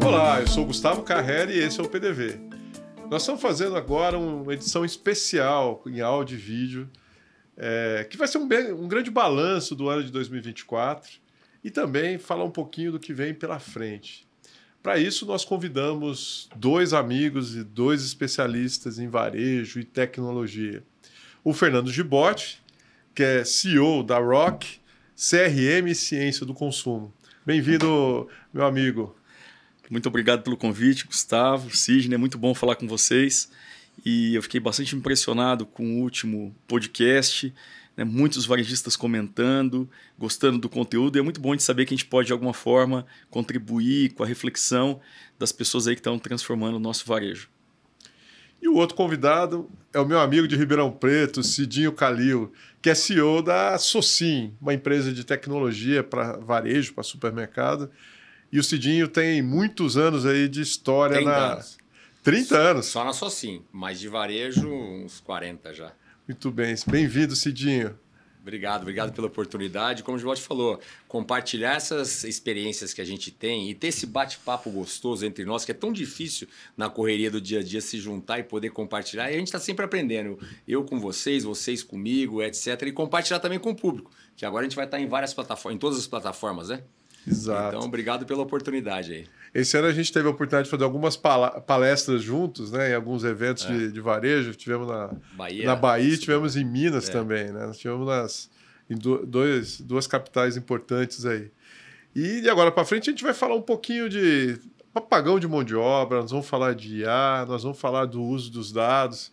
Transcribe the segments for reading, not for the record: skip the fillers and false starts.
Olá, eu sou Gustavo Carreri e esse é o PDV. Nós estamos fazendo agora uma edição especial em áudio e vídeo, que vai ser um grande balanço do ano de 2024 e também falar um pouquinho do que vem pela frente. Para isso, nós convidamos dois amigos e dois especialistas em varejo e tecnologia. O Fernando Gibotti, que é CEO da Rock, CRM e Ciência do Consumo. Bem-vindo, meu amigo. Muito obrigado pelo convite, Gustavo, Sidney, é muito bom falar com vocês. E eu fiquei bastante impressionado com o último podcast, né? Muitos varejistas comentando, gostando do conteúdo. E é muito bom de saber que a gente pode, de alguma forma, contribuir com a reflexão das pessoas aí que estão transformando o nosso varejo. E o outro convidado é o meu amigo de Ribeirão Preto, Cidinho Calil, que é CEO da Socin, uma empresa de tecnologia para varejo, para supermercado. E o Cidinho tem muitos anos aí de história 30 anos. 30 anos? Só na Socin, mas de varejo uns 40 já. Muito bem. Bem-vindo, Cidinho. Obrigado pela oportunidade. Como o Gibotti falou, compartilhar essas experiências que a gente tem e ter esse bate-papo gostoso entre nós, que é tão difícil na correria do dia a dia se juntar e poder compartilhar. E a gente está sempre aprendendo. Eu com vocês, vocês comigo, etc. E compartilhar também com o público, que agora a gente vai estar em várias plataformas, em todas as plataformas, né? Exato. Então, obrigado pela oportunidade aí. Esse ano a gente teve a oportunidade de fazer algumas palestras juntos, né, em alguns eventos de varejo. Tivemos na Bahia, tivemos em Minas também. Né? Nós tivemos em duas capitais importantes aí. E de agora para frente a gente vai falar um pouquinho de apagão de mão de obra, nós vamos falar de IA, nós vamos falar do uso dos dados.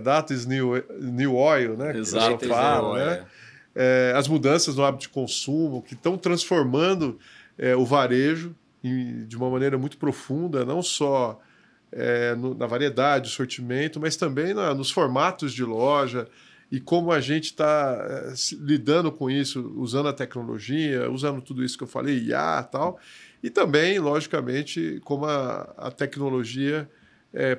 Data is new oil, né? Exato. Que fala, né? As mudanças no hábito de consumo que estão transformando o varejo de uma maneira muito profunda, não só na variedade, sortimento, mas também nos formatos de loja e como a gente está lidando com isso, usando a tecnologia, usando tudo isso que eu falei, IA e tal, e também, logicamente, como a tecnologia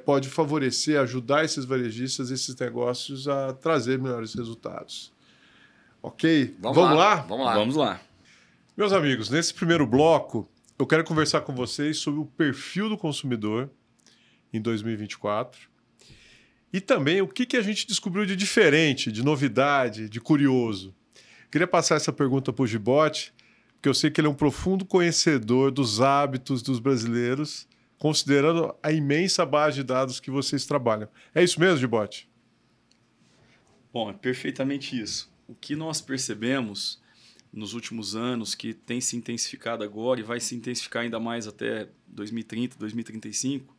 pode favorecer, ajudar esses varejistas, esses negócios a trazer melhores resultados. Ok? Vamos lá? Vamos lá. Meus amigos, nesse primeiro bloco, eu quero conversar com vocês sobre o perfil do consumidor em 2024 e também o que a gente descobriu de diferente, de novidade, de curioso. Queria passar essa pergunta para o Gibotti, porque eu sei que ele é um profundo conhecedor dos hábitos dos brasileiros, considerando a imensa base de dados que vocês trabalham. É isso mesmo, Gibotti? Bom, é perfeitamente isso. O que nós percebemos nos últimos anos, que tem se intensificado agora e vai se intensificar ainda mais até 2030, 2035,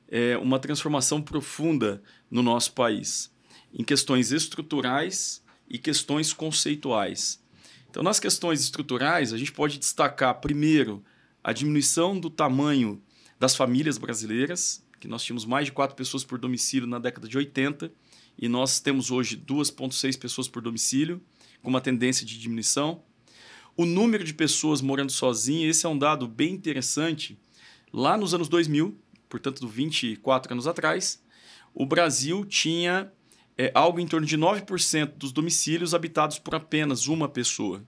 é uma transformação profunda no nosso país, em questões estruturais e questões conceituais. Então, nas questões estruturais, a gente pode destacar, primeiro, a diminuição do tamanho das famílias brasileiras, que nós tínhamos mais de 4 pessoas por domicílio na década de 80, e nós temos hoje 2,6 pessoas por domicílio, com uma tendência de diminuição. O número de pessoas morando sozinhas, esse é um dado bem interessante. Lá nos anos 2000, portanto, 24 anos atrás, o Brasil tinha algo em torno de 9% dos domicílios habitados por apenas uma pessoa.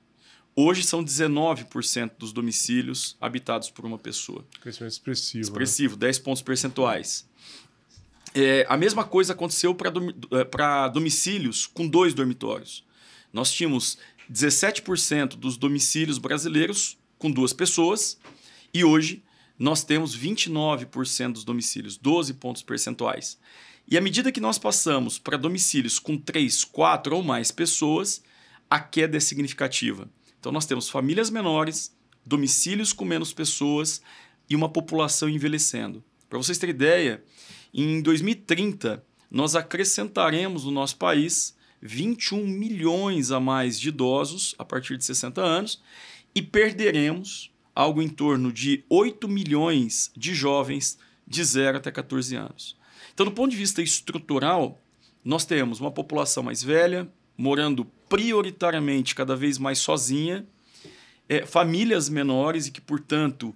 Hoje são 19% dos domicílios habitados por uma pessoa. Crescimento expressivo. Expressivo, né? 10 pontos percentuais. A mesma coisa aconteceu para domicílios com 2 dormitórios. Nós tínhamos 17% dos domicílios brasileiros com 2 pessoas e hoje nós temos 29% dos domicílios, 12 pontos percentuais. E à medida que nós passamos para domicílios com 3, 4 ou mais pessoas, a queda é significativa. Então nós temos famílias menores, domicílios com menos pessoas e uma população envelhecendo. Para vocês terem ideia, em 2030, nós acrescentaremos no nosso país 21 milhões a mais de idosos a partir de 60 anos e perderemos algo em torno de 8 milhões de jovens de 0 até 14 anos. Então, do ponto de vista estrutural, nós temos uma população mais velha, morando prioritariamente cada vez mais sozinha, famílias menores e que, portanto,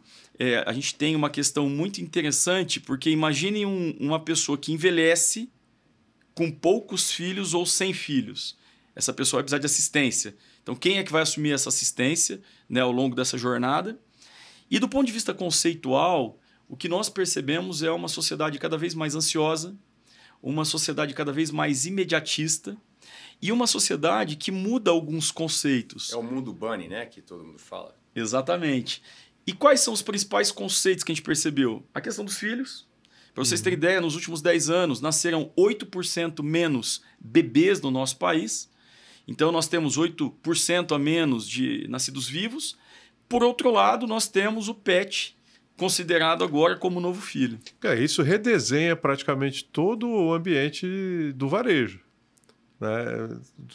a gente tem uma questão muito interessante, porque imaginem uma pessoa que envelhece com poucos filhos ou sem filhos. essa pessoa vai precisar de assistência. Então, quem é que vai assumir essa assistência, né, ao longo dessa jornada? E do ponto de vista conceitual, o que nós percebemos é uma sociedade cada vez mais ansiosa, uma sociedade cada vez mais imediatista e uma sociedade que muda alguns conceitos. É o mundo bunny, né, que todo mundo fala. Exatamente. E quais são os principais conceitos que a gente percebeu? A questão dos filhos. Para vocês terem ideia, nos últimos 10 anos, nasceram 8% menos bebês no nosso país. Então, nós temos 8% a menos de nascidos vivos. Por outro lado, nós temos o pet, considerado agora como novo filho. Isso redesenha praticamente todo o ambiente do varejo, né?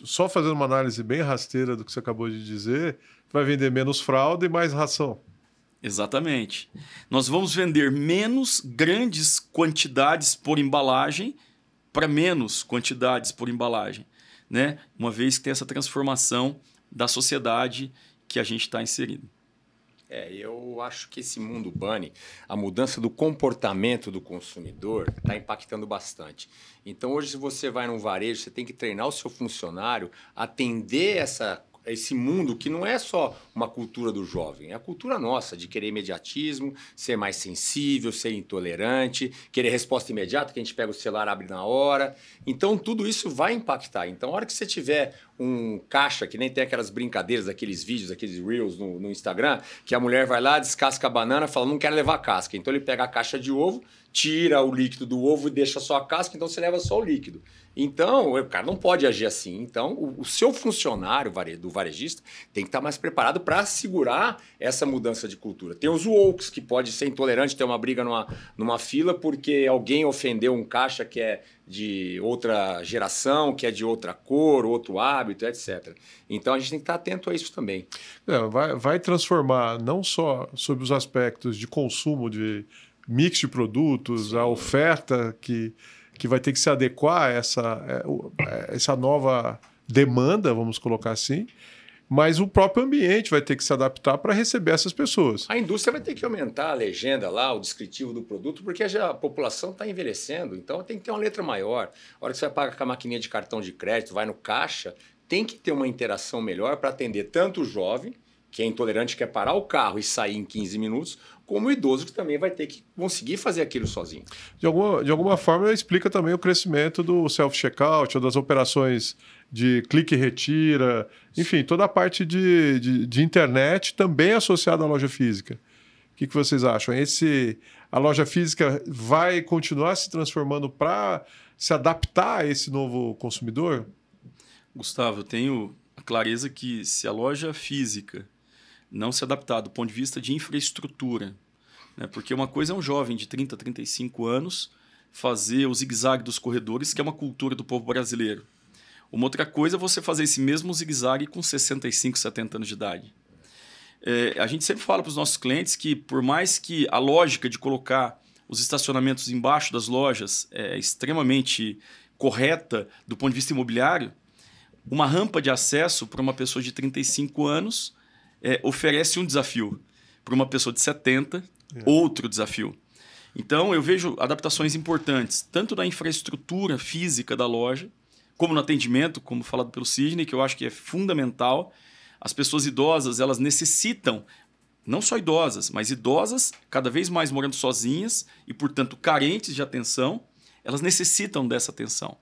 Só fazendo uma análise bem rasteira do que você acabou de dizer, vai vender menos fralda e mais ração. Exatamente. Nós vamos vender menos grandes quantidades por embalagem para menos quantidades por embalagem, né? Uma vez que tem essa transformação da sociedade que a gente está inserido. Eu acho que esse mundo bunny, a mudança do comportamento do consumidor está impactando bastante. Então, hoje, se você vai num varejo, você tem que treinar o seu funcionário a atender esse mundo que não é só uma cultura do jovem, é a cultura nossa de querer imediatismo, ser mais sensível, ser intolerante, querer resposta imediata, que a gente pega o celular, abre na hora. Então, tudo isso vai impactar. Então, a hora que você tiver um caixa, que nem tem aquelas brincadeiras, aqueles vídeos, aqueles reels no Instagram, que a mulher vai lá, descasca a banana, fala, não quero levar a casca. Então, ele pega a caixa de ovo, tira o líquido do ovo e deixa só a casca, então você leva só o líquido. Então, o cara não pode agir assim. Então, o seu funcionário do varejista tem que estar mais preparado para segurar essa mudança de cultura. Tem os wokes, que pode ser intolerante, ter uma briga numa fila porque alguém ofendeu um caixa que é de outra geração, que é de outra cor, outro hábito, etc. Então, a gente tem que estar atento a isso também. Vai transformar não só sobre os aspectos de consumo, de mix de produtos, a oferta que vai ter que se adequar a essa nova demanda, vamos colocar assim, mas o próprio ambiente vai ter que se adaptar para receber essas pessoas. A indústria vai ter que aumentar a legenda lá, o descritivo do produto, porque a população está envelhecendo, então tem que ter uma letra maior. A hora que você vai pagar com a maquininha de cartão de crédito, vai no caixa, tem que ter uma interação melhor para atender tanto o jovem, que é intolerante, quer parar o carro e sair em 15 minutos, como o idoso que também vai ter que conseguir fazer aquilo sozinho. De alguma forma, explica também o crescimento do self-checkout, das operações de clique e retira, enfim, toda a parte de internet também associada à loja física. O que vocês acham? A loja física vai continuar se transformando para se adaptar a esse novo consumidor? Gustavo, eu tenho a clareza que se a loja física não se adaptar do ponto de vista de infraestrutura, né? Porque uma coisa é um jovem de 30, 35 anos fazer o zigue-zague dos corredores, que é uma cultura do povo brasileiro. Uma outra coisa é você fazer esse mesmo zigue-zague com 65, 70 anos de idade. A gente sempre fala para os nossos clientes que, por mais que a lógica de colocar os estacionamentos embaixo das lojas é extremamente correta do ponto de vista imobiliário, uma rampa de acesso para uma pessoa de 35 anos oferece um desafio. Para uma pessoa de 70, outro desafio. Então, eu vejo adaptações importantes, tanto na infraestrutura física da loja, como no atendimento, como falado pelo Sidney, que eu acho que é fundamental. As pessoas idosas, elas necessitam, não só idosas, mas idosas cada vez mais morando sozinhas e, portanto, carentes de atenção, elas necessitam dessa atenção.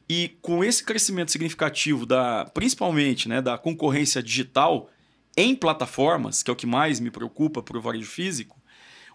E com esse crescimento significativo, principalmente da concorrência digital em plataformas, que é o que mais me preocupa para o varejo físico,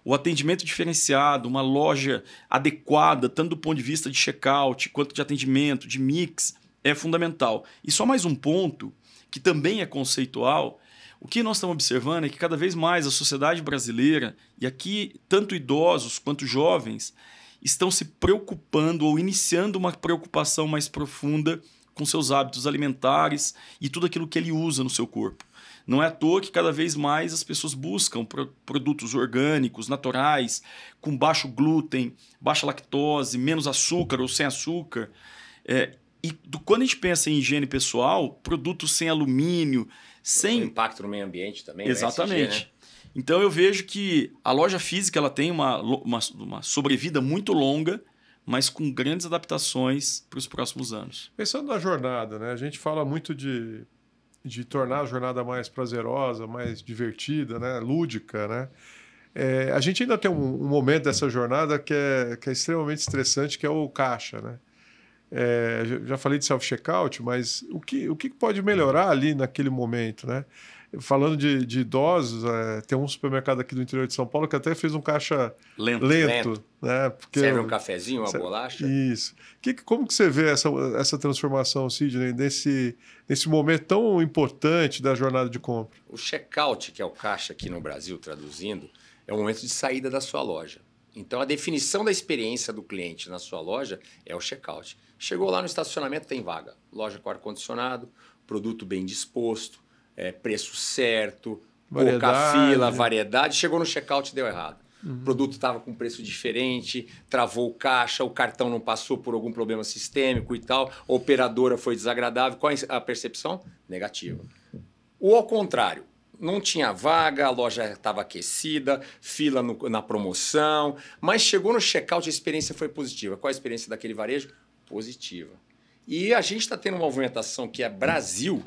o atendimento diferenciado, uma loja adequada, tanto do ponto de vista de checkout, quanto de atendimento, de mix, é fundamental. E só mais um ponto, que também é conceitual, o que nós estamos observando é que cada vez mais a sociedade brasileira, e aqui tanto idosos quanto jovens, estão se preocupando ou iniciando uma preocupação mais profunda com seus hábitos alimentares e tudo aquilo que ele usa no seu corpo. Não é à toa que cada vez mais as pessoas buscam produtos orgânicos, naturais, com baixo glúten, baixa lactose, menos açúcar ou sem açúcar. Quando a gente pensa em higiene pessoal, produtos sem alumínio, sem... O impacto no meio ambiente também. Exatamente. SG, né? Então eu vejo que a loja física ela tem uma sobrevida muito longa, mas com grandes adaptações para os próximos anos. Pensando na jornada, né? A gente fala muito de tornar a jornada mais prazerosa, mais divertida, né? Lúdica, né? A gente ainda tem um momento dessa jornada que é extremamente estressante, que é o caixa, né? Já falei de self-checkout, mas o que pode melhorar ali naquele momento, né? Falando de idosos, tem um supermercado aqui do interior de São Paulo que até fez um caixa lento. Né? Porque serve um cafezinho, uma bolacha. Isso. Como que você vê essa transformação, Sidney, nesse momento tão importante da jornada de compra? O checkout, que é o caixa aqui no Brasil, traduzindo, é o momento de saída da sua loja. Então, a definição da experiência do cliente na sua loja é o checkout. Chegou lá no estacionamento, tem vaga. Loja com ar-condicionado, produto bem disposto, preço certo, pouca fila, variedade. Chegou no checkout, deu errado. O produto estava com preço diferente, travou o caixa, o cartão não passou por algum problema sistêmico e tal, a operadora foi desagradável. Qual a percepção? Negativa. Ou ao contrário, não tinha vaga, a loja estava aquecida, fila na promoção, mas chegou no checkout, a experiência foi positiva. Qual a experiência daquele varejo? Positiva. E a gente está tendo uma movimentação que é Brasil,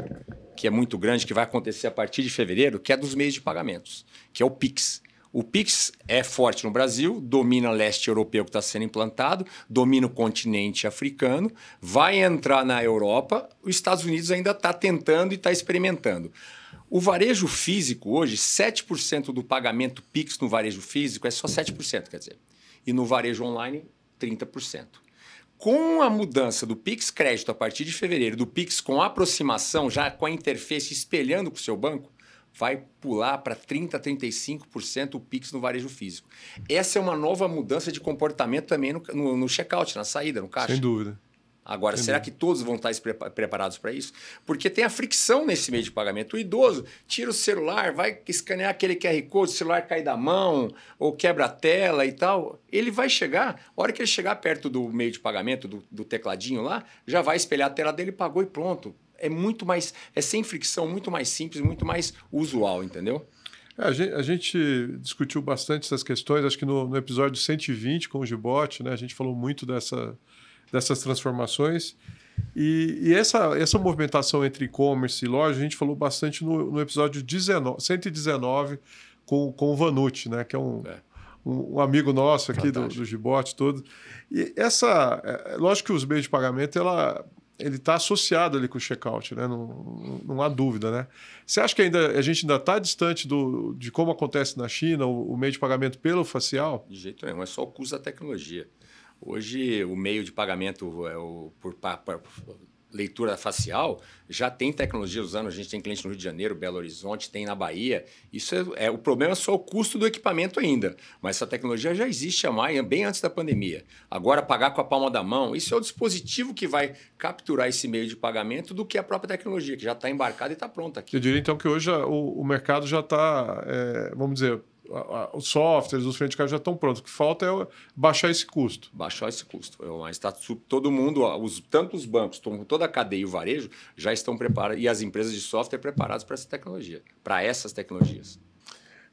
que é muito grande, que vai acontecer a partir de fevereiro, que é dos meios de pagamentos, que é o Pix. O Pix é forte no Brasil, domina o leste europeu que está sendo implantado, domina o continente africano, vai entrar na Europa, os Estados Unidos ainda está tentando e está experimentando. O varejo físico hoje, 7% do pagamento Pix no varejo físico é só 7%, quer dizer. E no varejo online, 30%. Com a mudança do Pix Crédito a partir de fevereiro, do Pix com aproximação, já com a interface espelhando com o seu banco, vai pular para 30% a 35% o Pix no varejo físico. Essa é uma nova mudança de comportamento também no checkout, na saída, no caixa. Sem dúvida. Agora, será que todos vão estar preparados para isso? Porque tem a fricção nesse meio de pagamento. O idoso tira o celular, vai escanear aquele QR Code, o celular cai da mão ou quebra a tela e tal. Ele vai chegar, a hora que ele chegar perto do meio de pagamento, do tecladinho lá, já vai espelhar a tela dele, pagou e pronto. É muito mais, sem fricção, muito mais simples, muito mais usual, entendeu? A gente discutiu bastante essas questões, acho que no episódio 120 com o Gibotti, né, a gente falou muito dessas transformações. E essa movimentação entre e-commerce e loja, a gente falou bastante no episódio 119 com o Vanucci, né, que é um amigo nosso aqui do Gibotti todo. E lógico que os meios de pagamento, ele está associado ali com o checkout, né? Não há dúvida, né? Você acha que a gente ainda está distante de como acontece na China, o meio de pagamento pelo facial? De jeito nenhum, é só o custo da tecnologia. Hoje, o meio de pagamento por leitura facial já tem tecnologia usando. A gente tem cliente no Rio de Janeiro, Belo Horizonte, tem na Bahia. Isso o problema é só o custo do equipamento ainda. Mas essa tecnologia já existe bem antes da pandemia. Agora, pagar com a palma da mão, isso é o dispositivo que vai capturar esse meio de pagamento do que a própria tecnologia, que já está embarcada e está pronta aqui. Eu diria, então, que hoje o mercado já está, vamos dizer, os softwares, os frente de caixa já estão prontos. O que falta é baixar esse custo. Baixar esse custo. Mas todo mundo, tanto os bancos, toda a cadeia e o varejo já estão preparados, e as empresas de software preparadas para essa tecnologia, para essas tecnologias.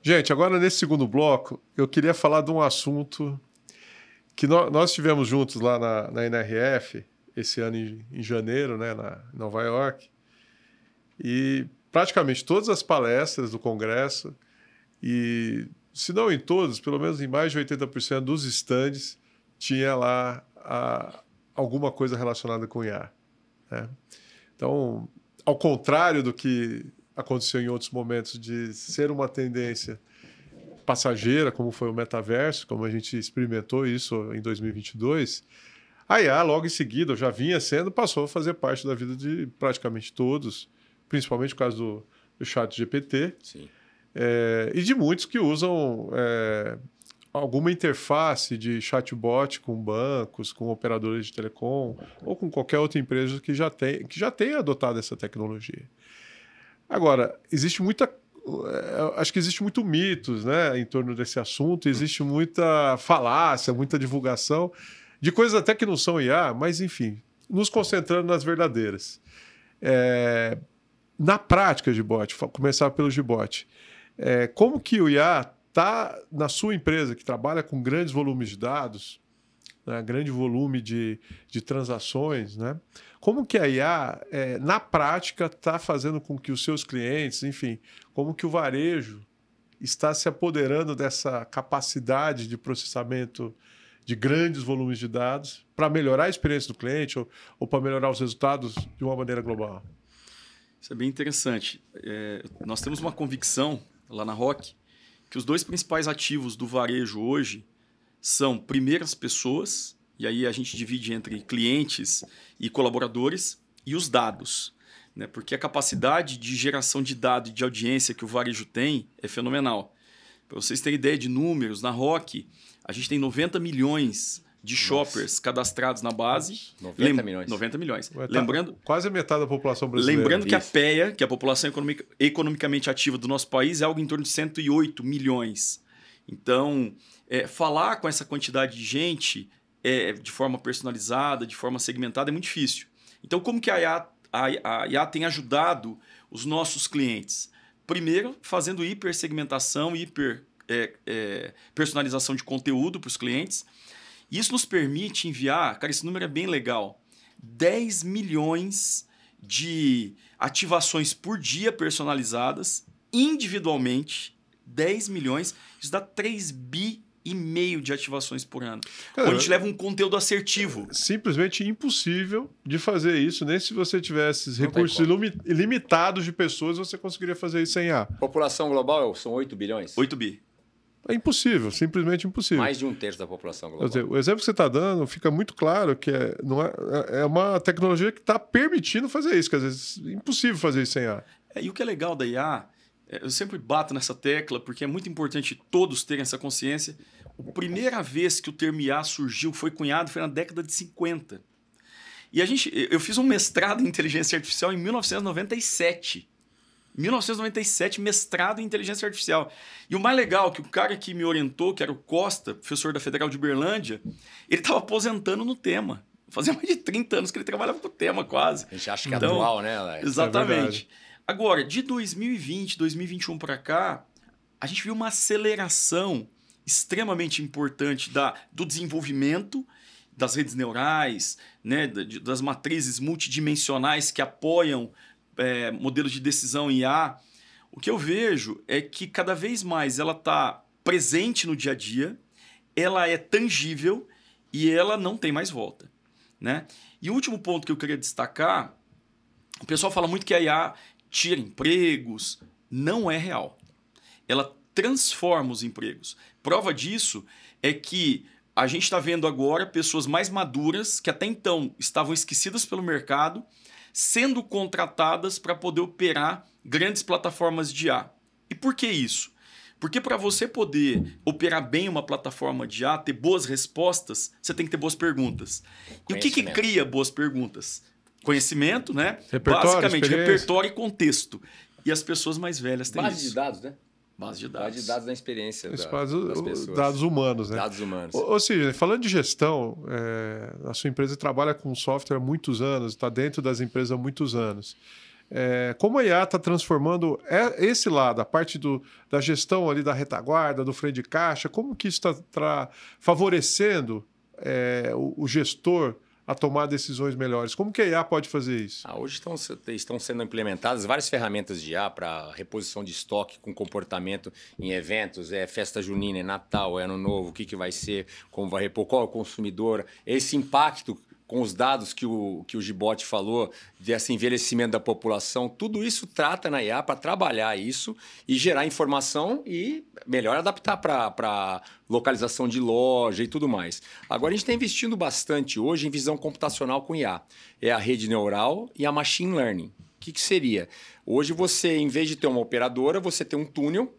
Gente, agora nesse segundo bloco, eu queria falar de um assunto que nós estivemos juntos lá na NRF, esse ano em janeiro, né, em Nova York, e praticamente todas as palestras do Congresso, e se não em todos, pelo menos em mais de 80% dos estandes, tinha lá alguma coisa relacionada com IA. Né? Então, ao contrário do que aconteceu em outros momentos de ser uma tendência passageira, como foi o metaverso, como a gente experimentou isso em 2022, a IA, logo em seguida, já vinha passou a fazer parte da vida de praticamente todos, principalmente por causa do chat GPT. Sim. E de muitos que usam alguma interface de chatbot com bancos, com operadores de telecom ou com qualquer outra empresa que já tenha adotado essa tecnologia. Agora, acho que existe muito mitos, né, em torno desse assunto, existe muita falácia, muita divulgação de coisas até que não são IA, mas enfim, nos concentrando nas verdadeiras. Na prática, Gibotti, começar pelo Gibotti, como que o IA está na sua empresa, que trabalha com grandes volumes de dados, né? Grande volume de transações, né? Como que a IA, na prática, está fazendo com que os seus clientes, enfim, como que o varejo está se apoderando dessa capacidade de processamento de grandes volumes de dados para melhorar a experiência do cliente ou para melhorar os resultados de uma maneira global? Isso é bem interessante. Nós temos uma convicção lá na ROC que os 2 principais ativos do varejo hoje são, primeiro, as pessoas, e aí a gente divide entre clientes e colaboradores, e os dados, né? Porque a capacidade de geração de dados e de audiência que o varejo tem é fenomenal. Para vocês terem ideia de números, na ROC a gente tem 90 milhões de shoppers cadastrados na base. 90 milhões. 90 milhões. Lembrando, quase metade da população brasileira. Lembrando que a PEA, que é a população economicamente ativa do nosso país, é algo em torno de 108 milhões. Então, falar com essa quantidade de gente de forma personalizada, de forma segmentada, é muito difícil. Então, como que a IA tem ajudado os nossos clientes? Primeiro, fazendo hipersegmentação, personalização de conteúdo para os clientes. Isso nos permite enviar, cara, esse número é bem legal, 10 milhões de ativações por dia personalizadas, individualmente, 10 milhões, isso dá 3,5 bi de ativações por ano. Cara, onde a gente leva um conteúdo assertivo. Simplesmente impossível de fazer isso, nem se você tivesse recursos ilimitados de pessoas, você conseguiria fazer isso sem IA. População global são 8 bilhões? 8 bi. É impossível, simplesmente impossível. Mais de 1/3 da população global. Quer dizer, o exemplo que você está dando fica muito claro que é uma tecnologia que está permitindo fazer isso. Quer dizer, é impossível fazer isso sem IA. E o que é legal da IA, eu sempre bato nessa tecla, porque é muito importante todos terem essa consciência. A primeira vez que o termo IA surgiu, foi cunhado, foi na década de 50. E eu fiz um mestrado em inteligência artificial em 1997. 1997, mestrado em inteligência artificial. E o mais legal, que o cara que me orientou, que era o Costa, professor da Federal de Uberlândia, ele estava aposentando no tema. Fazia mais de 30 anos que ele trabalhava com o tema, quase. A gente acha que é atual, né, Alex? Exatamente. Agora, de 2020, 2021 para cá, a gente viu uma aceleração extremamente importante do desenvolvimento das redes neurais, né, das matrizes multidimensionais que apoiam modelos de decisão em IA. O que eu vejo é que cada vez mais ela está presente no dia a dia, ela é tangível e ela não tem mais volta, né? E o último ponto que eu queria destacar, o pessoal fala muito que a IA tira empregos. Não é real. Ela transforma os empregos. Prova disso é que a gente está vendo agora pessoas mais maduras, que até então estavam esquecidas pelo mercado, sendo contratadas para poder operar grandes plataformas de IA. E por que isso? Porque para você poder operar bem uma plataforma de IA, ter boas respostas, você tem que ter boas perguntas. E o que cria boas perguntas? Conhecimento, né? Basicamente, repertório e contexto. E as pessoas mais velhas têm base de dados, né? Base de dados. Base de dados da experiência das pessoas. Dados humanos, né? Dados humanos. Ou seja, falando de gestão, a sua empresa trabalha com software há muitos anos, está dentro das empresas há muitos anos. Como a IA está transformando esse lado, a parte da gestão ali da retaguarda, do freio de caixa, como que isso está favorecendo o gestor a tomar decisões melhores? Como que a IA pode fazer isso? Hoje estão sendo implementadas várias ferramentas de IA para reposição de estoque com comportamento em eventos, festa junina, Natal, Ano Novo, o que vai ser, como vai repor, qual é o consumidor, esse impacto com os dados que o Gibotti falou, desse envelhecimento da população, tudo isso trata na IA para trabalhar isso e gerar informação e melhor adaptar para localização de loja e tudo mais. Agora, a gente está investindo bastante hoje em visão computacional com IA. É a rede neural e a machine learning. O que seria? Hoje, você, em vez de ter uma operadora, você tem um túnel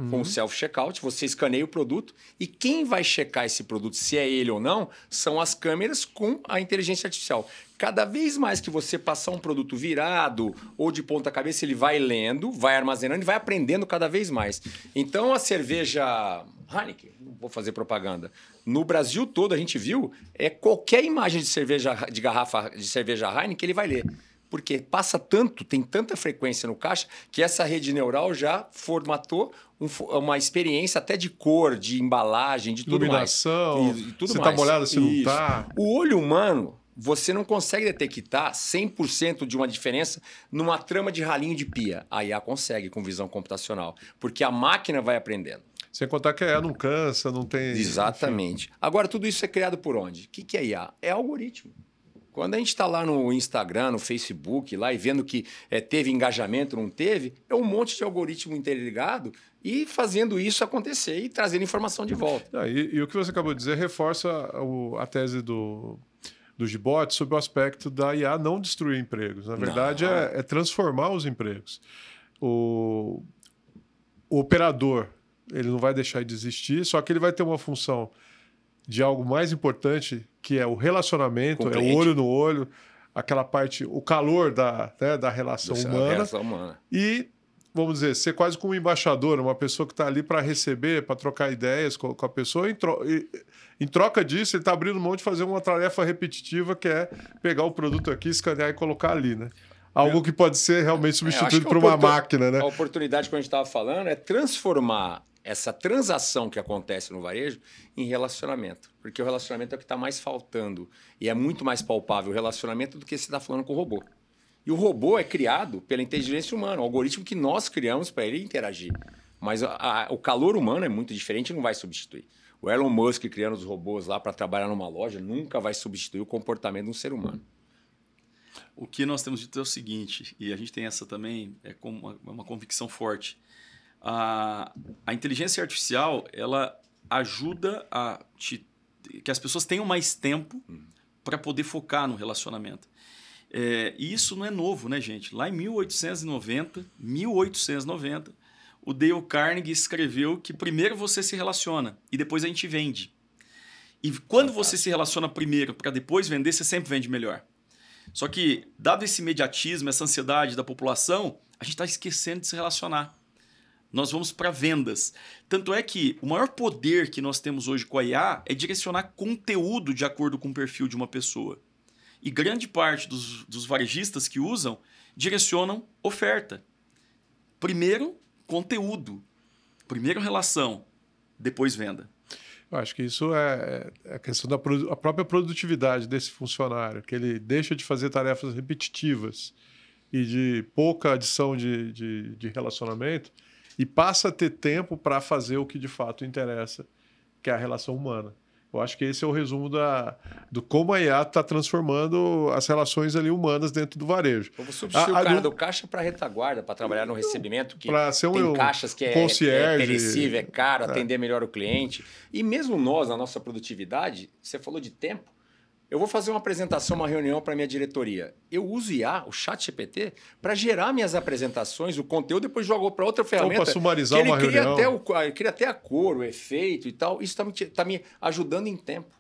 com o self-checkout, você escaneia o produto e quem vai checar esse produto, se é ele ou não, são as câmeras com a inteligência artificial. Cada vez mais que você passar um produto virado ou de ponta cabeça, ele vai lendo, vai armazenando e vai aprendendo cada vez mais. Então, a cerveja Heineken, não vou fazer propaganda, no Brasil todo a gente viu, qualquer imagem de cerveja, de garrafa de cerveja Heineken, ele vai ler. Porque passa tanto, tem tanta frequência no caixa, que essa rede neural já formatou uma experiência até de cor, de embalagem, de tudo mais. Iluminação, se está molhado, se não está. O olho humano, você não consegue detectar 100% de uma diferença numa trama de ralinho de pia. A IA consegue com visão computacional, porque a máquina vai aprendendo. Sem contar que a IA não cansa, não tem... Exatamente. Enfim. Agora, tudo isso é criado por onde? O que é IA? É algoritmo. Quando a gente está lá no Instagram, no Facebook, lá e vendo que teve engajamento, não teve, é um monte de algoritmo interligado e fazendo isso acontecer e trazendo informação de volta. E o que você acabou de dizer reforça a tese do Gibotti sobre o aspecto da IA não destruir empregos. Na verdade, é transformar os empregos. O operador, ele não vai deixar de existir, só que ele vai ter uma função de algo mais importante, que é o relacionamento, é o olho no olho, aquela parte, o calor da relação humana. E, vamos dizer, ser quase como um embaixador, uma pessoa que está ali para receber, para trocar ideias com a pessoa. Em troca disso, ele está abrindo mão de fazer uma tarefa repetitiva, que é pegar o produto aqui, escanear e colocar ali, né? Algo que pode ser realmente substituído por uma máquina, né? A oportunidade que a gente estava falando é transformar essa transação que acontece no varejo em relacionamento. Porque o relacionamento é o que está mais faltando. E é muito mais palpável o relacionamento do que você está falando com o robô. E o robô é criado pela inteligência humana, o algoritmo que nós criamos para ele interagir. Mas o calor humano é muito diferente e não vai substituir. O Elon Musk criando os robôs lá para trabalhar numa loja nunca vai substituir o comportamento de um ser humano. O que nós temos dito é o seguinte, e a gente tem essa também, é uma convicção forte. A inteligência artificial, ela ajuda que as pessoas tenham mais tempo para poder focar no relacionamento. E isso não é novo, né, gente? Lá em 1890, o Dale Carnegie escreveu que primeiro você se relaciona e depois a gente vende. E quando você se relaciona primeiro para depois vender, você sempre vende melhor. Só que, dado esse imediatismo, essa ansiedade da população, a gente está esquecendo de se relacionar. Nós vamos para vendas. Tanto é que o maior poder que nós temos hoje com a IA é direcionar conteúdo de acordo com o perfil de uma pessoa. E grande parte dos varejistas que usam direcionam oferta. Primeiro, conteúdo. Primeiro, relação. Depois, venda. Eu acho que isso é a questão da própria produtividade desse funcionário, que ele deixa de fazer tarefas repetitivas e de pouca adição de relacionamento e passa a ter tempo para fazer o que de fato interessa, que é a relação humana. Eu acho que esse é o resumo do como a IA está transformando as relações ali humanas dentro do varejo. Vamos substituir o cara do caixa para retaguarda, para trabalhar no recebimento, que tem caixas que é perecível, é caro, atender melhor o cliente. E mesmo nós, na nossa produtividade, você falou de tempo, eu vou fazer uma apresentação, uma reunião para minha diretoria. Eu uso IA, o ChatGPT, para gerar minhas apresentações, o conteúdo, depois jogo para outra ferramenta. Ou para sumarizar uma reunião. Ele cria até a cor, o efeito e tal. Isso está me ajudando em tempo.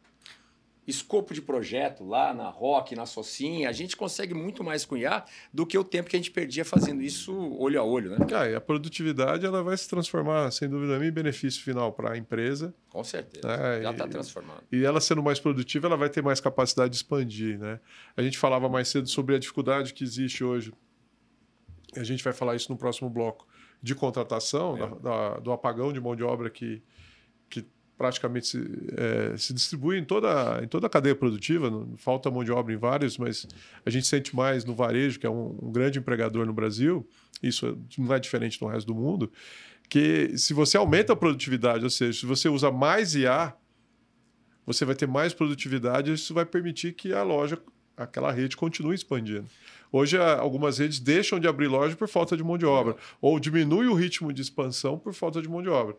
Escopo de projeto lá na ROC, na Socin, a gente consegue muito mais com IA do que o tempo que a gente perdia fazendo isso olho a olho, né? E a produtividade ela vai se transformar, sem dúvida nenhuma, em benefício final para a empresa. Com certeza, já está transformando. E ela sendo mais produtiva, ela vai ter mais capacidade de expandir, né? A gente falava mais cedo sobre a dificuldade que existe hoje. A gente vai falar isso no próximo bloco, de contratação, do apagão de mão de obra que praticamente se distribui em toda a cadeia produtiva. Não falta mão de obra em vários, mas a gente sente mais no varejo, que é um grande empregador no Brasil, isso não é diferente no resto do mundo, que se você aumenta a produtividade, ou seja, se você usa mais IA, você vai ter mais produtividade e isso vai permitir que a loja, aquela rede, continue expandindo. Hoje, algumas redes deixam de abrir loja por falta de mão de obra, ou diminui o ritmo de expansão por falta de mão de obra.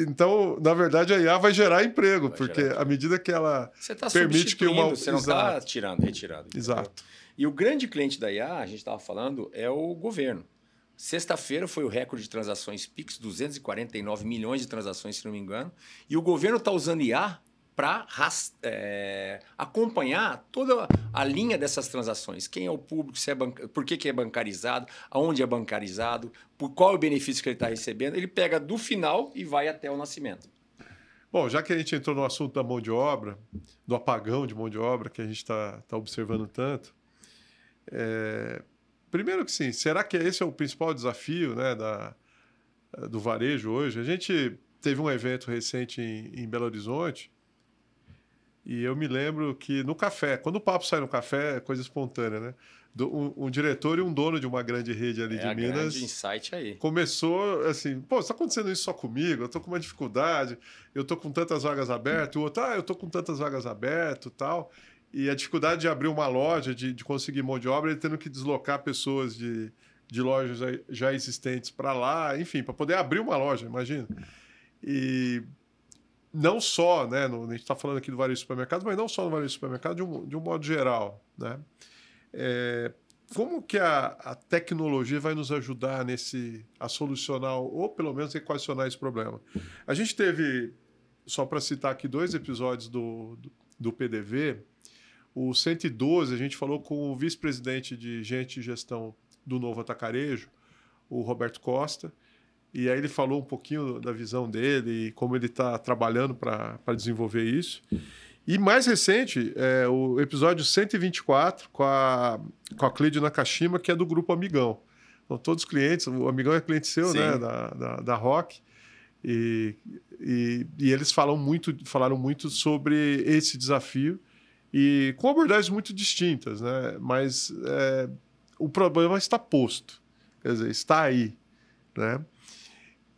Então, na verdade, a IA vai gerar emprego, porque à medida que ela permite que você não está retirando. Exato. E o grande cliente da IA, a gente estava falando, é o governo. Sexta-feira foi o recorde de transações Pix, 249 milhões de transações, se não me engano, e o governo está usando IA para acompanhar toda a linha dessas transações. Quem é o público, por que é bancarizado, aonde é bancarizado, por qual é o benefício que ele está recebendo. Ele pega do final e vai até o nascimento. Bom, já que a gente entrou no assunto da mão de obra, do apagão de mão de obra que a gente está observando tanto, Primeiro que sim, será que esse é o principal desafio, né, do varejo hoje? A gente teve um evento recente em Belo Horizonte e eu me lembro que no café, quando o papo sai no café, é coisa espontânea, né? Um diretor e um dono de uma grande rede ali de Minas. Grande insight aí. Começou assim, pô, está acontecendo isso só comigo? Eu estou com uma dificuldade, eu estou com tantas vagas abertas, o outro, eu estou com tantas vagas abertas e tal. E a dificuldade de abrir uma loja, de conseguir mão de obra, ele tendo que deslocar pessoas de lojas já existentes para lá, enfim, para poder abrir uma loja, imagina. E não só, né, a gente está falando aqui do varejo de supermercado, mas não só no varejo de supermercado, de um modo geral, né? Como que a tecnologia vai nos ajudar a solucionar, ou pelo menos equacionar esse problema? A gente teve, só para citar aqui 2 episódios do PDV, o 112, a gente falou com o vice-presidente de Gente e Gestão do Novo Atacarejo, o Roberto Costa, e aí ele falou um pouquinho da visão dele e como ele está trabalhando para desenvolver isso. E mais recente, o episódio 124, com a Cleide Nakashima, que é do Grupo Amigão. Então, todos os clientes, o Amigão é cliente seu, né, da Rock, e eles falaram muito sobre esse desafio, e com abordagens muito distintas, né? Mas o problema está posto, quer dizer, está aí, né?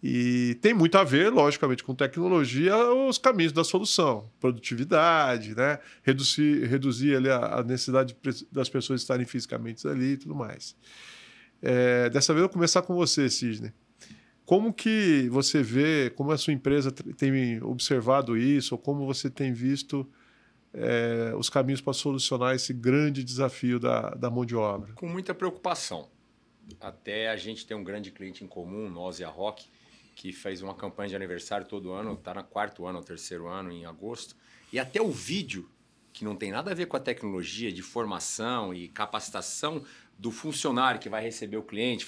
E tem muito a ver, logicamente, com tecnologia, os caminhos da solução, produtividade, né? Reduzir ali a necessidade das pessoas estarem fisicamente ali e tudo mais. Dessa vez eu vou começar com você, Sidney. Como que você vê, como a sua empresa tem observado isso, ou como você tem visto os caminhos para solucionar esse grande desafio da mão de obra? Com muita preocupação. Até a gente tem um grande cliente em comum, nós e a Rock, que fez uma campanha de aniversário todo ano, está no 4º ano ou 3º ano, em agosto. E até o vídeo, que não tem nada a ver com a tecnologia de formação e capacitação do funcionário que vai receber o cliente,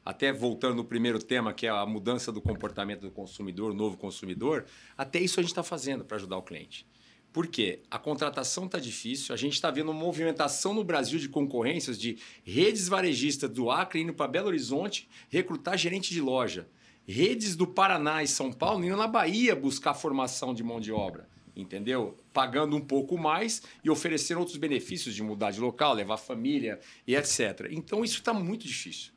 até voltando no primeiro tema, que é a mudança do comportamento do consumidor, o novo consumidor, até isso a gente está fazendo para ajudar o cliente. Por quê? A contratação está difícil, a gente está vendo uma movimentação no Brasil de concorrências de redes varejistas do Acre indo para Belo Horizonte recrutar gerente de loja. Redes do Paraná e São Paulo indo na Bahia buscar formação de mão de obra, entendeu? Pagando um pouco mais e oferecendo outros benefícios de mudar de local, levar família e etc. Então isso está muito difícil.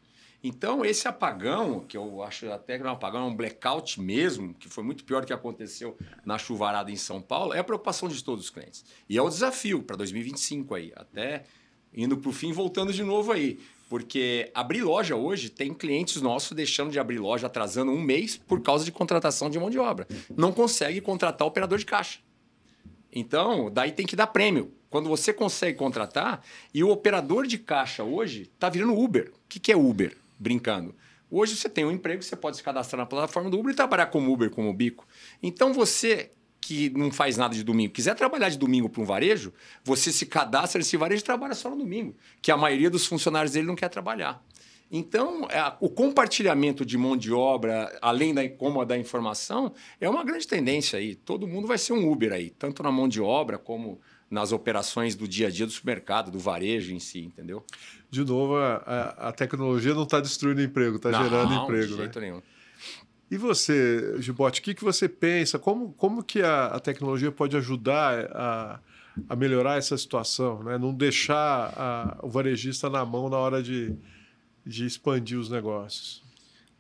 Então, esse apagão, que eu acho até que não é um apagão, é um blackout mesmo, que foi muito pior do que aconteceu na chuvarada em São Paulo, é a preocupação de todos os clientes. E é o desafio para 2025 aí, até indo para o fim, voltando de novo aí. Porque abrir loja hoje, tem clientes nossos deixando de abrir loja, atrasando 1 mês por causa de contratação de mão de obra. Não consegue contratar operador de caixa. Então, daí tem que dar prêmio. Quando você consegue contratar, e o operador de caixa hoje está virando Uber. O que é Uber? Brincando. Hoje você tem um emprego, você pode se cadastrar na plataforma do Uber e trabalhar como Uber, como bico. Então você que não faz nada de domingo, quiser trabalhar de domingo para um varejo, você se cadastra nesse varejo e trabalha só no domingo, que a maioria dos funcionários dele não quer trabalhar. Então, o compartilhamento de mão de obra, além da informação, é uma grande tendência aí. Todo mundo vai ser um Uber aí, tanto na mão de obra como nas operações do dia a dia do supermercado, do varejo em si, entendeu? De novo, a tecnologia não está destruindo emprego, está gerando emprego. De jeito nenhum. E você, Gibotti, o que você pensa? Como que a tecnologia pode ajudar a melhorar essa situação, né? Não deixar o varejista na mão na hora de expandir os negócios?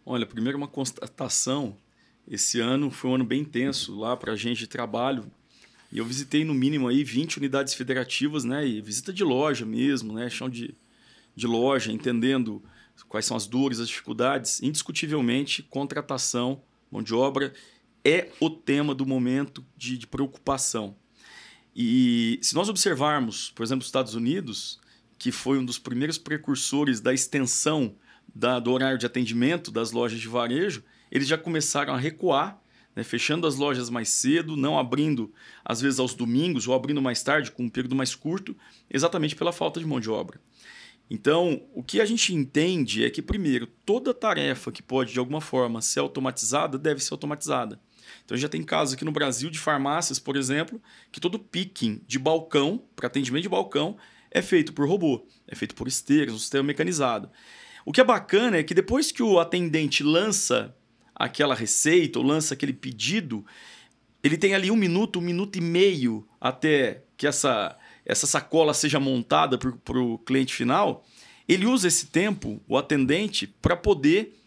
Olha, primeiro uma constatação. Esse ano foi um ano bem intenso lá para a gente de trabalho. E eu visitei no mínimo aí 20 unidades federativas, né? E visita de loja mesmo, né? Chão de loja, entendendo quais são as dores, as dificuldades. Indiscutivelmente, contratação, mão de obra é o tema do momento de preocupação. E se nós observarmos, por exemplo, os Estados Unidos, que foi um dos primeiros precursores da extensão do horário de atendimento das lojas de varejo, eles já começaram a recuar, né, fechando as lojas mais cedo, não abrindo, às vezes, aos domingos, ou abrindo mais tarde, com um período mais curto, exatamente pela falta de mão de obra. Então, o que a gente entende é que, primeiro, toda tarefa que pode, de alguma forma, ser automatizada, deve ser automatizada. Então, já tem casos aqui no Brasil de farmácias, por exemplo, que todo picking de balcão, para atendimento de balcão, é feito por robô, é feito por esteiras, um sistema mecanizado. O que é bacana é que depois que o atendente lança aquela receita ou lança aquele pedido, ele tem ali 1 minuto e meio até que essa sacola seja montada para o cliente final. Ele usa esse tempo, o atendente, para poder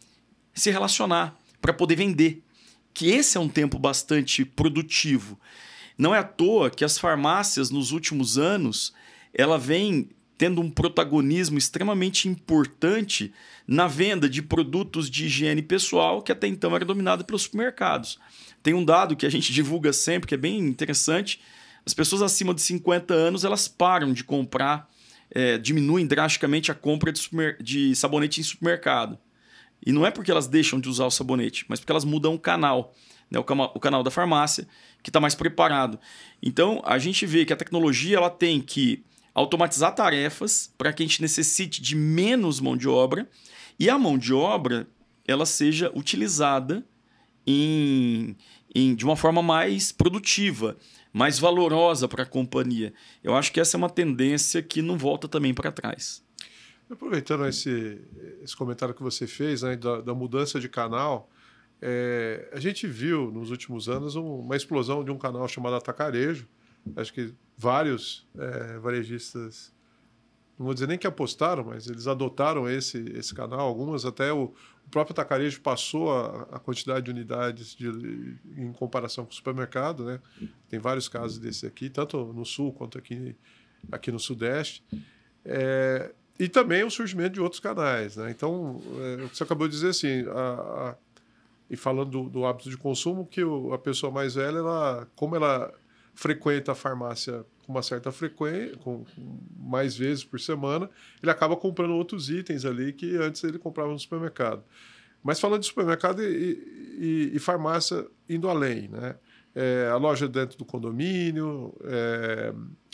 se relacionar, para poder vender. Que esse é um tempo bastante produtivo. Não é à toa que as farmácias, nos últimos anos, ela vem tendo um protagonismo extremamente importante na venda de produtos de higiene pessoal, que até então era dominado pelos supermercados. Tem um dado que a gente divulga sempre, que é bem interessante. As pessoas acima de 50 anos, elas param de comprar, diminuem drasticamente a compra de sabonete em supermercado. E não é porque elas deixam de usar o sabonete, mas porque elas mudam o canal, né? O canal da farmácia, que está mais preparado. Então, a gente vê que a tecnologia ela tem que automatizar tarefas para que a gente necessite de menos mão de obra e a mão de obra ela seja utilizada de uma forma mais produtiva, mais valorosa para a companhia. Eu acho que essa é uma tendência que não volta também para trás. Aproveitando esse comentário que você fez, né, da mudança de canal, a gente viu nos últimos anos uma explosão de um canal chamado Atacarejo. Acho que vários varejistas, não vou dizer nem que apostaram, mas eles adotaram esse canal. Algumas até o próprio Atacarejo passou a quantidade de unidades em comparação com o supermercado, né? Tem vários casos desse aqui, tanto no Sul quanto aqui no Sudeste. E também o surgimento de outros canais, né? Então, o que você acabou de dizer, assim, e falando do hábito de consumo, que a pessoa mais velha, como ela frequenta a farmácia com uma certa frequência, com mais vezes por semana, ele acaba comprando outros itens ali que antes ele comprava no supermercado. Mas falando de supermercado e farmácia indo além, né? A loja dentro do condomínio,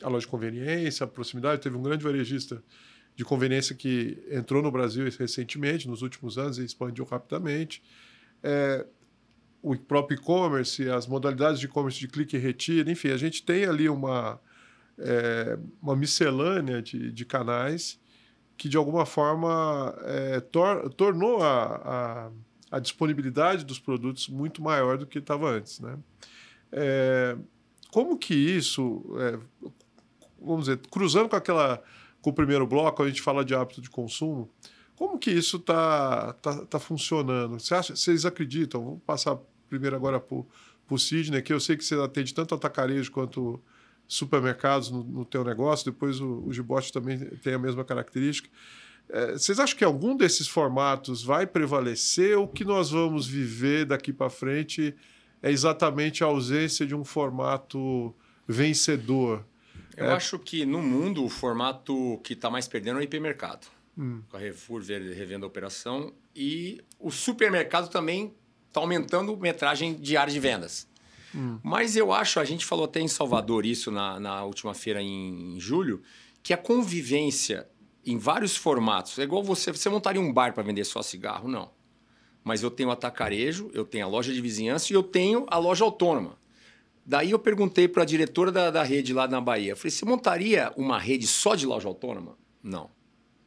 a loja de conveniência, a proximidade. Teve um grande varejista de conveniência que entrou no Brasil recentemente, nos últimos anos, e expandiu rapidamente. O próprio e-commerce, as modalidades de e-commerce de clique e retira, enfim, a gente tem ali uma miscelânea de canais que, de alguma forma, tornou a disponibilidade dos produtos muito maior do que estava antes, né? Como que isso, vamos dizer, cruzando com o primeiro bloco, a gente fala de hábito de consumo, como que isso tá funcionando? Vocês acreditam? Vamos passar primeiro agora para o Sidney, que eu sei que você atende tanto atacarejo quanto supermercados no teu negócio, depois o Gibotti também tem a mesma característica. Vocês acham que algum desses formatos vai prevalecer ou que nós vamos viver daqui para frente é exatamente a ausência de um formato vencedor? Eu acho que no mundo o formato que está mais perdendo é o hipermercado. Carrefour revendo a operação e o supermercado também está aumentando metragem diária de vendas. Mas eu acho, a gente falou até em Salvador isso na última feira em julho, que a convivência em vários formatos, é igual você montaria um bar para vender só cigarro? Não. Mas eu tenho o atacarejo, eu tenho a loja de vizinhança e eu tenho a loja autônoma. Daí eu perguntei para a diretora da rede lá na Bahia, eu falei, você montaria uma rede só de loja autônoma? Não.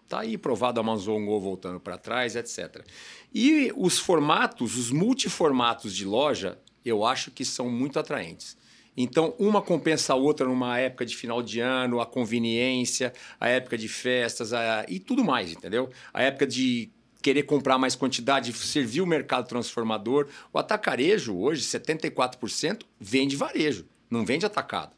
Está aí provado a Amazon Go voltando para trás, etc. E os formatos, os multiformatos de loja, eu acho que são muito atraentes. Então, uma compensa a outra numa época de final de ano, a conveniência, a época de festas e tudo mais, entendeu? A época de querer comprar mais quantidade, servir o mercado transformador. O atacarejo, hoje, 74% vende varejo, não vende atacado.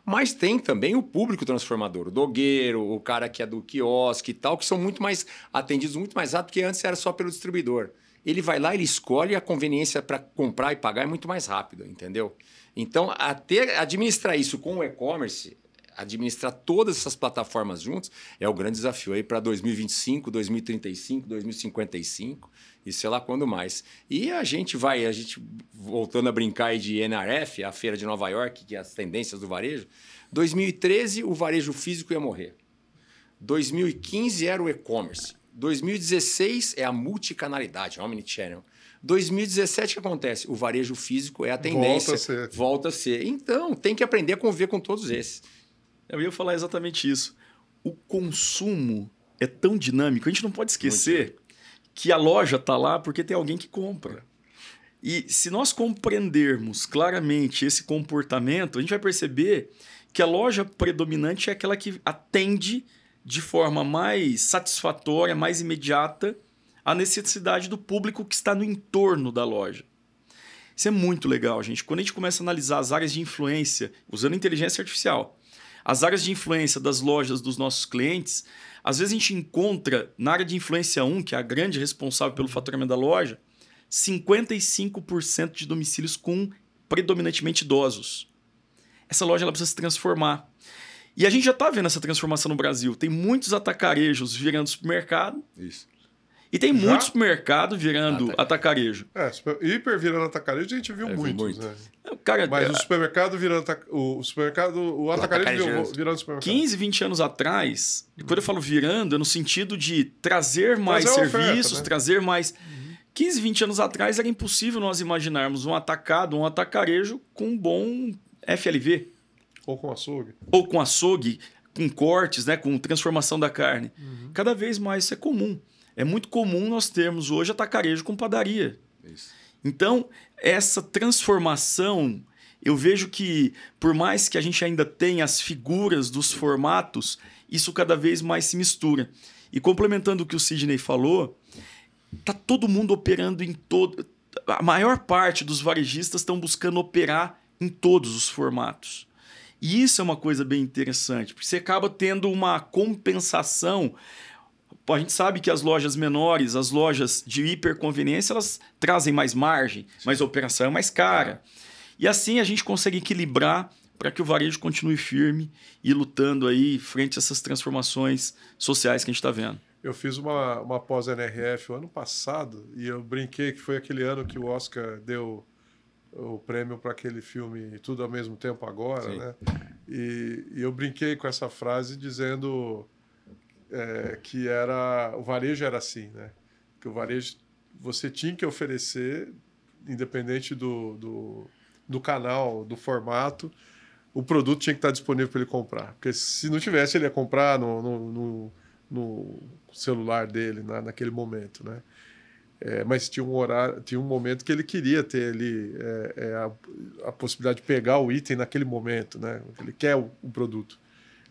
Mas tem também o público transformador, o dogueiro, o cara que é do quiosque e tal, que são muito mais atendidos, muito mais rápido, porque antes era só pelo distribuidor. Ele vai lá, ele escolhe, a conveniência para comprar e pagar é muito mais rápida, entendeu? Então, até administrar isso com o e-commerce, administrar todas essas plataformas juntos, é o grande desafio aí para 2025, 2035, 2055 e sei lá quando mais. E a gente voltando a brincar aí de NRF, a feira de Nova York, que é as tendências do varejo, 2013 o varejo físico ia morrer. 2015 era o e-commerce. 2016 é a multicanalidade, omnichannel. 2017 o que acontece? O varejo físico é a tendência. Volta a ser. Então, tem que aprender a conviver com todos esses. Eu ia falar exatamente isso. o consumo é tão dinâmico, a gente não pode esquecer que a loja está lá porque tem alguém que compra. E se nós compreendermos claramente esse comportamento, a gente vai perceber que a loja predominante é aquela que atende de forma mais satisfatória, mais imediata, a necessidade do público que está no entorno da loja. Isso é muito legal, gente. Quando a gente começa a analisar as áreas de influência, usando inteligência artificial, as áreas de influência das lojas dos nossos clientes, às vezes a gente encontra na área de influência 1, que é a grande responsável pelo faturamento da loja, 55% de domicílios com predominantemente idosos. Essa loja ela precisa se transformar. E a gente já está vendo essa transformação no Brasil. Tem muitos atacarejos virando supermercado. Isso. E tem muitos supermercado virando atacarejo. Hiper virando atacarejo a gente viu muito. Né? Cara, mas o supermercado virando o atacarejo virando supermercado. 15, 20 anos atrás, quando eu falo virando, é no sentido de trazer mais serviços, oferta, né? Trazer mais... 15, 20 anos atrás era impossível nós imaginarmos um atacado, um atacarejo com um bom FLV. Ou com açougue. Ou com açougue, com cortes, né? Com transformação da carne. Cada vez mais isso é comum. É muito comum nós termos hoje atacarejo com padaria. Isso. Então, essa transformação, eu vejo que, por mais que a gente ainda tenha as figuras dos formatos, isso cada vez mais se mistura. E complementando o que o Sidney falou, está todo mundo operando em todo... A maior parte dos varejistas estão buscando operar em todos os formatos. E isso é uma coisa bem interessante, porque você acaba tendo uma compensação. A gente sabe que as lojas menores, as lojas de hiperconveniência, elas trazem mais margem, mas a operação é mais cara. E assim a gente consegue equilibrar para que o varejo continue firme e lutando aí frente a essas transformações sociais que a gente está vendo. Eu fiz uma pós-NRF o ano passado e eu brinquei que foi aquele ano que o Oscar deu o prêmio para aquele filme Tudo ao Mesmo Tempo Agora, né? E eu brinquei com essa frase dizendo que o varejo era assim, né? Que o varejo você tinha que oferecer, independente do canal, do formato, o produto tinha que estar disponível para ele comprar. Porque se não tivesse, ele ia comprar no celular dele naquele momento, né? Mas tinha um horário, tinha um momento que ele queria ter ali a possibilidade de pegar o item naquele momento, né? Ele quer o produto.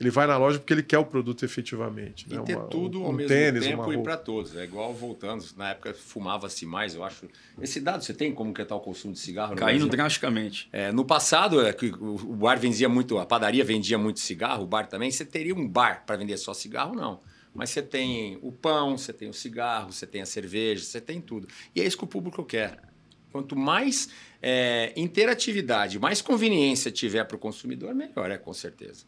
Ele vai na loja porque ele quer o produto efetivamente. E né? ter tudo ao mesmo tempo e para todos. É igual voltando, na época fumava-se mais, eu acho. Esse dado você tem como que está o consumo de cigarro? Caindo drasticamente. No passado, o bar vendia muito, a padaria vendia muito cigarro, o bar também. Você teria um bar para vender só cigarro? Não. Mas você tem o pão, você tem o cigarro, você tem a cerveja, você tem tudo. E é isso que o público quer. Quanto mais interatividade, mais conveniência tiver para o consumidor, melhor, com certeza.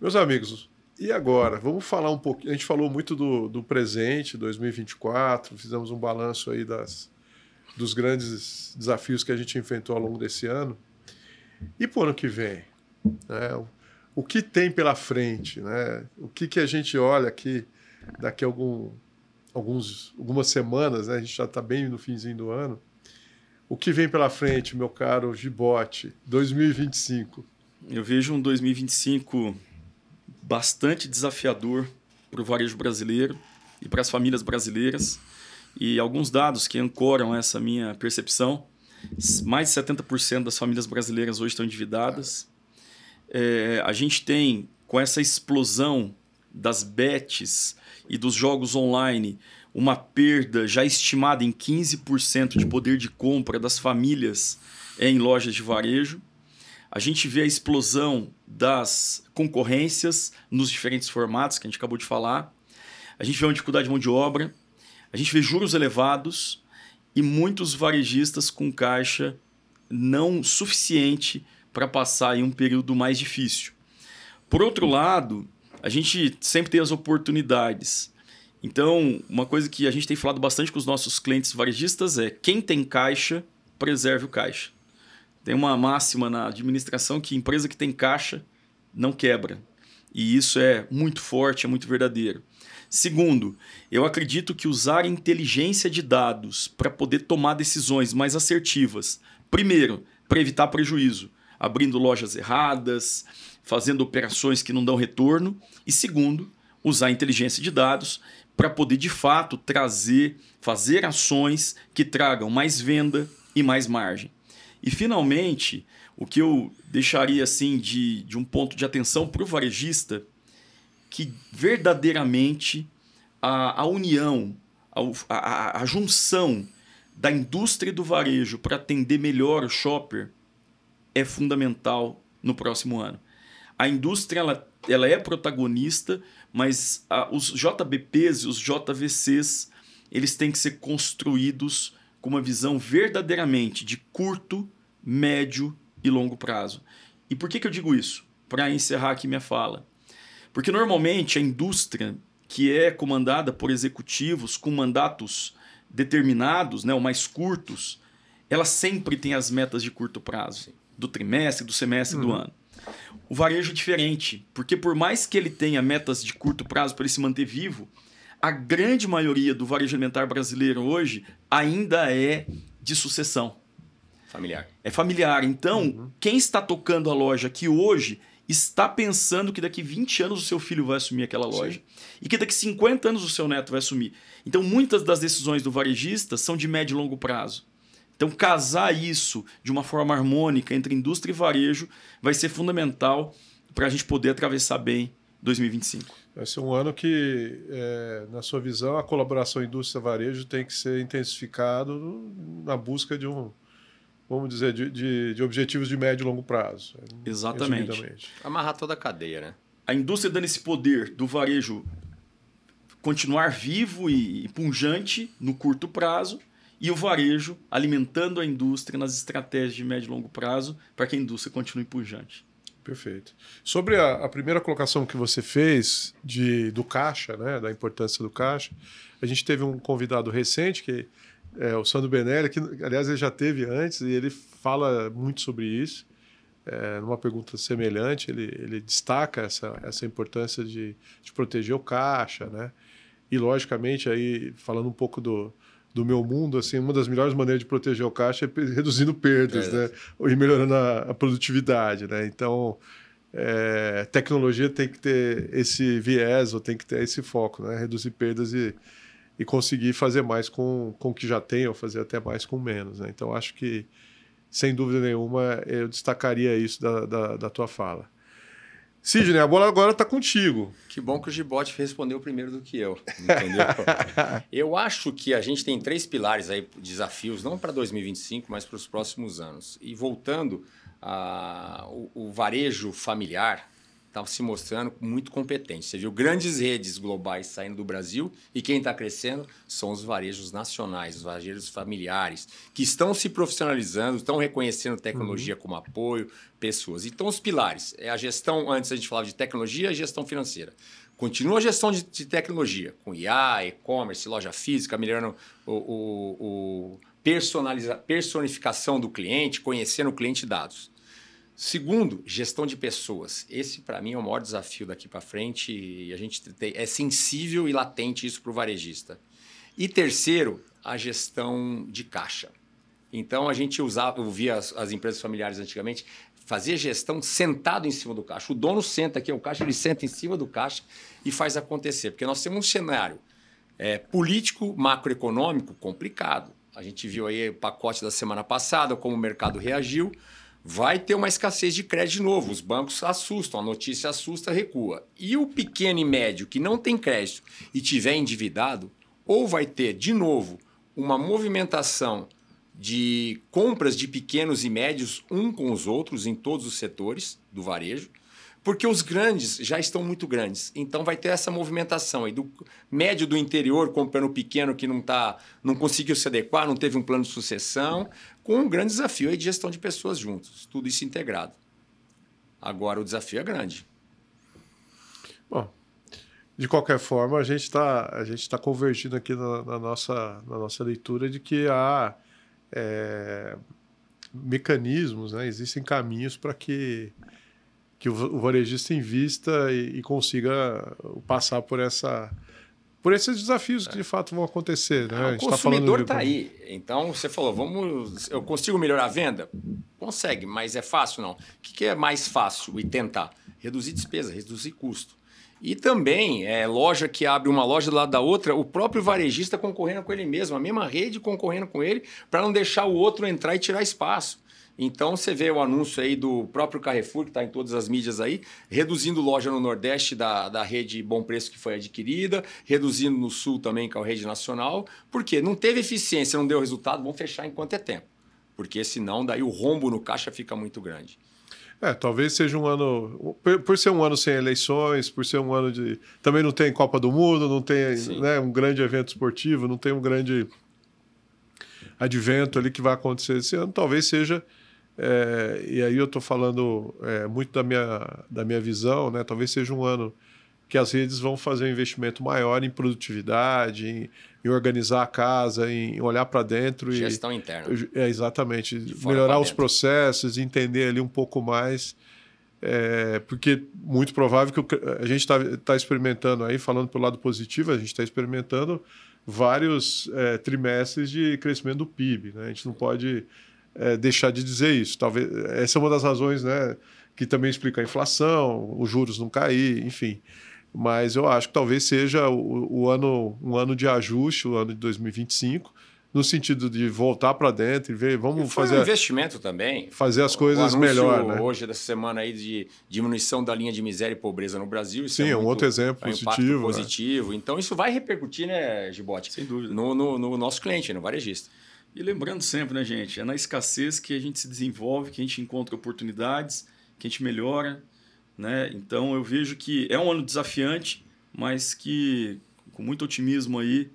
Meus amigos, e agora? Vamos falar um pouquinho. A gente falou muito do presente, 2024, fizemos um balanço aí dos grandes desafios que a gente enfrentou ao longo desse ano. E para o ano que vem? Né? O que tem pela frente? Né? O que a gente olha aqui daqui a algumas semanas, né? A gente já está bem no finzinho do ano. O que vem pela frente, meu caro Gibotti, 2025? Eu vejo um 2025 bastante desafiador para o varejo brasileiro e para as famílias brasileiras. E alguns dados que ancoram essa minha percepção. Mais de 70% das famílias brasileiras hoje estão endividadas. A gente tem, com essa explosão das bets e dos jogos online, uma perda já estimada em 15% de poder de compra das famílias em lojas de varejo. A gente vê a explosão das concorrências nos diferentes formatos que a gente acabou de falar. A gente vê uma dificuldade de mão de obra. A gente vê juros elevados e muitos varejistas com caixa não suficiente para passar em um período mais difícil. Por outro lado, a gente sempre tem as oportunidades. Então, uma coisa que a gente tem falado bastante com os nossos clientes varejistas é: quem tem caixa, preserve o caixa. Tem uma máxima na administração que empresa que tem caixa não quebra. E isso é muito forte, é muito verdadeiro. Segundo, eu acredito que usar inteligência de dados para poder tomar decisões mais assertivas. Primeiro, para evitar prejuízo, abrindo lojas erradas, fazendo operações que não dão retorno. E segundo, usar a inteligência de dados para poder, de fato, fazer ações que tragam mais venda e mais margem. E, finalmente, o que eu deixaria assim de um ponto de atenção para o varejista, que verdadeiramente a união, a junção da indústria e do varejo para atender melhor o shopper é fundamental no próximo ano. A indústria ela é protagonista, mas os JBPs e os JVCs eles têm que ser construídos com uma visão verdadeiramente de curto, médio e longo prazo. E por que eu digo isso? Para encerrar aqui minha fala. Porque normalmente a indústria, que é comandada por executivos com mandatos determinados, né, ou mais curtos, ela sempre tem as metas de curto prazo, do trimestre, do semestre, do ano. O varejo é diferente, porque por mais que ele tenha metas de curto prazo para ele se manter vivo, a grande maioria do varejo alimentar brasileiro hoje ainda é de sucessão. Familiar. É familiar. Então, quem está tocando a loja aqui hoje está pensando que daqui 20 anos o seu filho vai assumir aquela loja. Sim. E que daqui 50 anos o seu neto vai assumir. Então, muitas das decisões do varejista são de médio e longo prazo. Então, casar isso de uma forma harmônica entre indústria e varejo vai ser fundamental para a gente poder atravessar bem 2025. Vai ser um ano que, na sua visão, a colaboração indústria-varejo tem que ser intensificado na busca de vamos dizer, de objetivos de médio e longo prazo. Exatamente. Amarrar toda a cadeia, né? A indústria dando esse poder do varejo continuar vivo e pungente no curto prazo e o varejo alimentando a indústria nas estratégias de médio e longo prazo para que a indústria continue pujante. Perfeito. Sobre a primeira colocação que você fez do caixa, né, da importância do caixa, a gente teve um convidado recente, que é o Sandro Benelli, que aliás ele já teve antes, e ele fala muito sobre isso. Numa pergunta semelhante, ele destaca essa importância de proteger o caixa, né? E, logicamente, aí, falando um pouco do meu mundo, assim, uma das melhores maneiras de proteger o caixa é reduzindo perdas, né? E melhorando a produtividade, né? Então, tecnologia tem que ter esse viés, ou tem que ter esse foco, né? Reduzir perdas e conseguir fazer mais com o que já tem, ou fazer até mais com menos, né? Então, acho que, sem dúvida nenhuma, eu destacaria isso da tua fala. Sidney, a bola agora está contigo. Que bom que o Gibotti respondeu primeiro do que eu, entendeu? Eu acho que a gente tem 3 pilares aí, desafios, não para 2025, mas para os próximos anos. E voltando, o varejo familiar está se mostrando muito competente. Você viu grandes redes globais saindo do Brasil e quem está crescendo são os varejos nacionais, os varejos familiares, que estão se profissionalizando, estão reconhecendo tecnologia como apoio, pessoas. Então, os pilares é a gestão, antes a gente falava de tecnologia e gestão financeira. Continua a gestão de tecnologia, com IA, e-commerce, loja física, melhorando personificação do cliente, conhecendo o cliente e dados. Segundo, gestão de pessoas. Esse, para mim, é o maior desafio daqui para frente e a gente é sensível e latente isso para o varejista. E terceiro, a gestão de caixa. Então, a gente ouvia as empresas familiares antigamente fazer gestão sentado em cima do caixa. O dono senta aqui, o caixa, ele senta em cima do caixa e faz acontecer. Porque nós temos um cenário político, macroeconômico complicado. A gente viu aí o pacote da semana passada, como o mercado reagiu. Vai ter uma escassez de crédito de novo. Os bancos assustam, a notícia assusta, recua. E o pequeno e médio que não tem crédito e tiver endividado, ou vai ter, de novo, uma movimentação de compras de pequenos e médios um com os outros em todos os setores do varejo, porque os grandes já estão muito grandes. Então vai ter essa movimentação aí do médio do interior comprando o pequeno que não conseguiu se adequar, não teve um plano de sucessão, com um grande desafio aí de gestão de pessoas juntos, tudo isso integrado. Agora o desafio é grande. Bom, de qualquer forma, a gente tá convergindo aqui na nossa leitura de que há mecanismos, né? Existem caminhos para que o varejista invista e consiga passar por esses desafios que de fato vão acontecer. Né? O consumidor está aí. Então, você falou, eu consigo melhorar a venda? Consegue, mas é fácil não. O que é mais fácil e tentar? reduzir despesa, reduzir custo. E também, loja que abre uma loja do lado da outra, o próprio varejista concorrendo com ele mesmo, a mesma rede concorrendo com ele, para não deixar o outro entrar e tirar espaço. Então, você vê o anúncio aí do próprio Carrefour, que está em todas as mídias aí, reduzindo loja no Nordeste da rede Bom Preço que foi adquirida, reduzindo no Sul também, com a rede nacional, porque não teve eficiência, não deu resultado, vão fechar enquanto é tempo. Porque senão, daí o rombo no caixa fica muito grande. Talvez seja um ano... Por ser um ano sem eleições, por ser um ano de... Também não tem Copa do Mundo, não tem, né, um grande evento esportivo, não tem um grande advento ali que vai acontecer esse ano. Talvez seja... e aí eu estou falando muito da minha visão, né? Talvez seja um ano que as redes vão fazer um investimento maior em produtividade, em organizar a casa, em olhar para dentro. Gestão interna. Exatamente. Melhorar os processos, entender ali um pouco mais. Porque muito provável que a gente está experimentando aí, falando pelo lado positivo, a gente está experimentando vários trimestres de crescimento do PIB, né? A gente não pode deixar de dizer isso. Talvez essa é uma das razões, né, que também explica a inflação, os juros não cair, enfim. Mas eu acho que talvez seja um ano de ajuste, o ano de 2025, no sentido de voltar para dentro e ver, vamos fazer... um investimento também. Fazer as coisas melhor, né? Hoje, dessa semana aí, de diminuição da linha de miséria e pobreza no Brasil. Isso sim, é um outro exemplo positivo. Positivo. Né? Então, isso vai repercutir, né, Gibotti? Sem dúvida. No nosso cliente, no varejista. E lembrando sempre, né, gente? É na escassez que a gente se desenvolve, que a gente encontra oportunidades, que a gente melhora, né? Então, eu vejo que é um ano desafiante, mas que, com muito otimismo aí,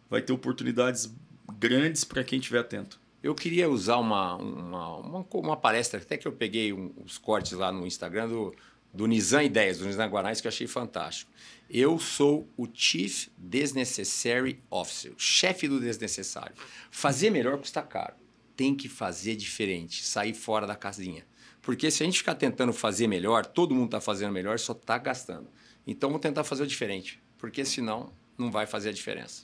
vai ter oportunidades grandes para quem estiver atento. Eu queria usar uma palestra, até que eu peguei os cortes lá no Instagram do Nizam Ideias, do Nizam Guanais, que eu achei fantástico. Eu sou o Chief Desnecessary Officer, chefe do desnecessário. Fazer melhor custa caro. Tem que fazer diferente, sair fora da casinha. Porque se a gente ficar tentando fazer melhor, todo mundo está fazendo melhor, só está gastando. Então, vamos tentar fazer o diferente, porque senão não vai fazer a diferença.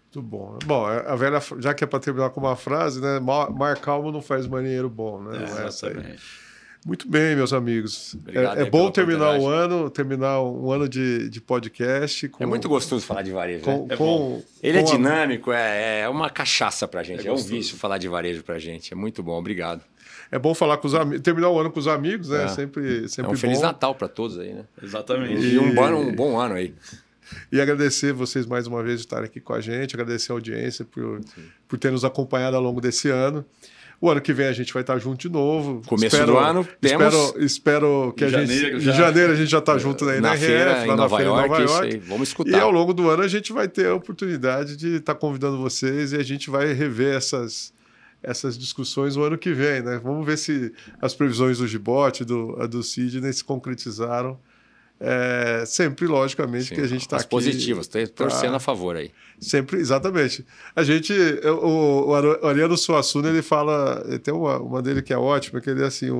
Muito bom. Bom, a velha, já que é para terminar com uma frase, né? Mar calmo não faz marinheiro bom, né? Exatamente. Muito bem, meus amigos. Obrigado, é bom terminar um ano de podcast. É muito gostoso falar de varejo. Ele é dinâmico, é uma cachaça pra gente. É um vício falar de varejo pra gente. É muito bom, obrigado. É bom falar com os amigos, terminar o ano com os amigos, né? Sempre um Feliz Natal para todos aí, né? Exatamente. E um bom ano aí. E agradecer vocês mais uma vez de estarem aqui com a gente, agradecer a audiência por ter nos acompanhado ao longo desse ano. O ano que vem a gente vai estar junto de novo. Começo do ano temos... Espero que em janeiro a gente já está junto aí na feira, RF, lá na feira em Nova York. Aí. Vamos escutar. E ao longo do ano a gente vai ter a oportunidade de estar convidando vocês e a gente vai rever essas discussões o ano que vem, né? Vamos ver se as previsões do Gibotti, do Sidney se concretizaram. Sempre, logicamente, sim, que a gente está aqui... As positivas, torcendo a favor aí. Sempre, exatamente. A gente... O Ariano Suassuna, ele fala... Tem uma dele que é ótima, que ele é assim...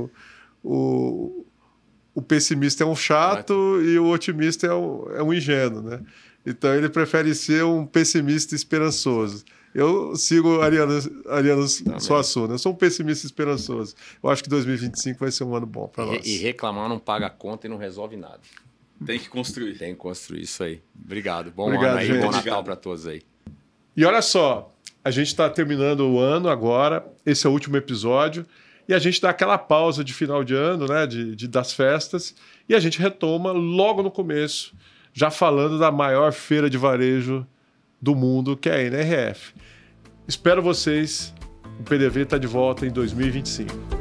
O pessimista é um chato e o otimista é um ingênuo, né? Então, ele prefere ser um pessimista esperançoso. Eu sigo Ariano Suassuna. Eu sou um pessimista esperançoso. Eu acho que 2025 vai ser um ano bom para nós. E reclamar não paga a conta e não resolve nada. Tem que construir. Tem que construir isso aí. Obrigado. Bom ano aí, gente. Bom Natal para todos aí. E olha só, a gente está terminando o ano agora. Esse é o último episódio. E a gente dá aquela pausa de final de ano, né, das festas. E a gente retoma logo no começo, já falando da maior feira de varejo do mundo, que é a NRF. Espero vocês. O PDV está de volta em 2025.